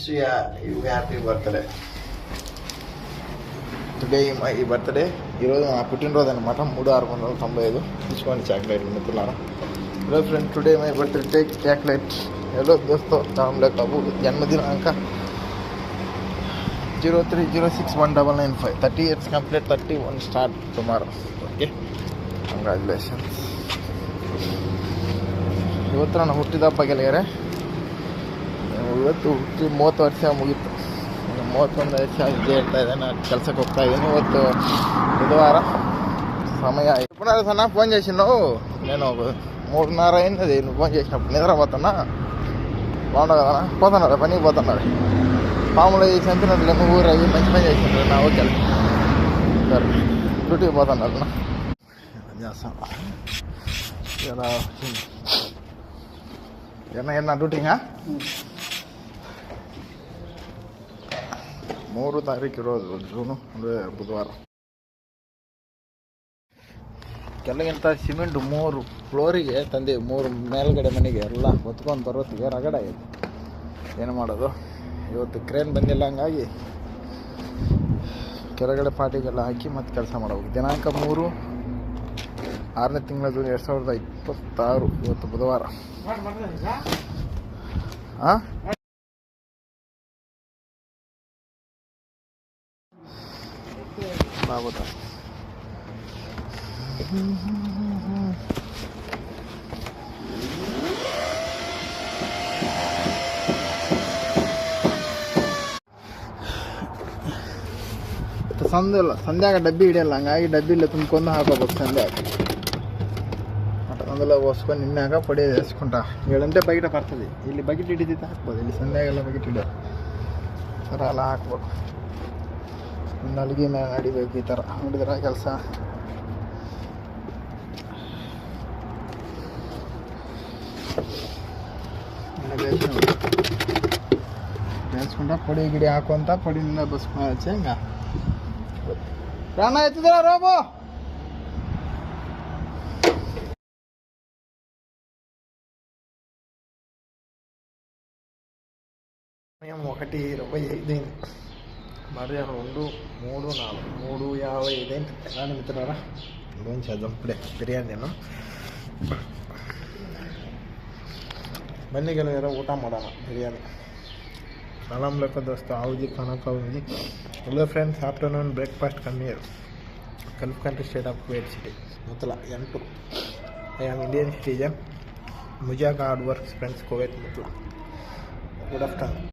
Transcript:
Wish you happy birthday. Today my birthday. ఈరోజు నా పుట్టినరోజు అనమాట. 3695 తీసుకోండి చాక్లెట్ మిత్రులారా. Hello friend, today my birthday, take chocolate. Hello दोस्तों, राम ले बाबू जन्मदिनांक 03061995. 30 years complete, 31 start tomorrow. Okay, congratulations. ಇವತ್ತು ನಾನು ಹುಟ್ಟಿದಬ್ಬ ಗೆಳೆಯರೆ. ಇವತ್ತು ಹುಟ್ಟಿ 30 ವರ್ಷ ಮುಗೀತು. 31 ವರ್ಷ ಇದ್ದೇ ಇರ್ತಾ ಇದೆ. ನಾನು ಕೆಲಸಕ್ಕೆ ಹೋಗ್ತಾ ಇದ್ದೀನಿ. ಇವತ್ತು ಬುಧವಾರ సమయ ఎప్పుడైనా సన్నా ఫోన్ చేసినావు. నేను 3:30 అయింది నువ్వు ఫోన్ చేసినప్పుడు. నిద్రపోతున్నా. బాగుండవు కదా, పోతున్నాడు పనికి పోతున్నాడు. పాములు చంపినట్లు నువ్వు ఊరు అవి మంచి పని చేసినాడు. నా ఓకే సరే, డ్యూటీకి పోతున్నాడు. చేస్తాను ఇలా ఎన్న డ్యూటీగా 3 ತಾರೀಕು రోజు ಜೂನು ಅಂದರೆ ಬುಧವಾರ. ಕೆಳಗಿಂತ ಸಿಮೆಂಟ್ 3 ಫ್ಲೋರಿಗೆ ತಂದೆ, 3 ಮೇಲ್ಗಡೆ ಮನೆಗೆ ಎಲ್ಲ ಹೊತ್ಕೊಂಡು ಬರೋತ್ತಿಗೆ ರಗಡ ಆಗಿದೆ. ಏನು ಮಾಡೋದು, ಇವತ್ತು ಕ್ರೇನ್ ಬಂದಿಲ್ಲ. ಹಂಗಾಗಿ ಕೆಳಗಡೆ ಪಾಟಿಗೆಲ್ಲ ಹಾಕಿ ಮತ್ತೆ ಕೆಲಸ ಮಾಡಬೇಕು. ದಿನಾಂಕ 3/6 ಜೂನ್ 2026. ಇವತ್ತು ಬುಧವಾರ. ಹಾಂ, ಆಗುತ್ತಾ ಸಂಧ್ಯಾಗ ಡಬ್ಬಿ ಹಿಡಿಯಲ್ಲ. ಹಂಗಾಗಿ ಡಬ್ಬಿಲ್ಲ ತುಂಬ್ಕೊಂಡು ಹಾಕೋಬೇಕು. ಸಂಧ್ಯಾಗ అందులో పోసుకొని నిన్నాక పొడి వేసుకుంటా. 7 ಗಂಟೆ ಬಕೆಟ್ ಬರ್ತದೆ. ಇಲ್ಲಿ ಬಕೆಟ್ ಹಿಡಿದಿತ್ತು ಹಾಕ್ಬೋದು. ಇಲ್ಲಿ ಸಂಧ್ಯಾಗೆಲ್ಲ ಬಕೆಟ್ ಹಿಡಿಯೋದು. ಸರ್ ಅಲ್ಲ ಹಾಕ್ಬೇಕು. ಒಂದು ಅಡುಗೆ ಮೇಲೆ ನಡಿಬೇಕು. ಈ ಥರ ನೋಡಿದ್ರೆ ಕೆಲಸ ಬೇಯಿಸ್ಕೊಂಡ పొడి ಗಿಡಿ ಹಾಕುವಂತ పొడిನಿಂದ ಬಸ್ಕೊಂಡು ಹಚ್ಚಿ ಹಂಗ ಪ್ರಾಣ ಎತ್ತಿದ್ರ ರೋಬೋ. సమయం 1:25 మధ్యాహ్నం 2, 3, 4, 3:55 రాని మిత్రులారా. ఏం చేద్దాం ఇప్పుడే బిర్యానీ నేను ಬನ್ನಿ ಗೆಳೆಯರ, ಊಟ ಮಾಡೋಣ ಬಿರಿಯಾನಿ. ಸಲಾಮ್ ಅಲೈಕುಂ ದೋಸ್ತ, ಆವುದಿ ಖಾನಾ ಖಾವುದಿ. Hello friends, afternoon breakfast come here. Gulf country state of Kuwait city, Mutla N2. I am Indian citizen. ಮುಜಾಗ hard works friends, Kuwait Mutla. Good afternoon.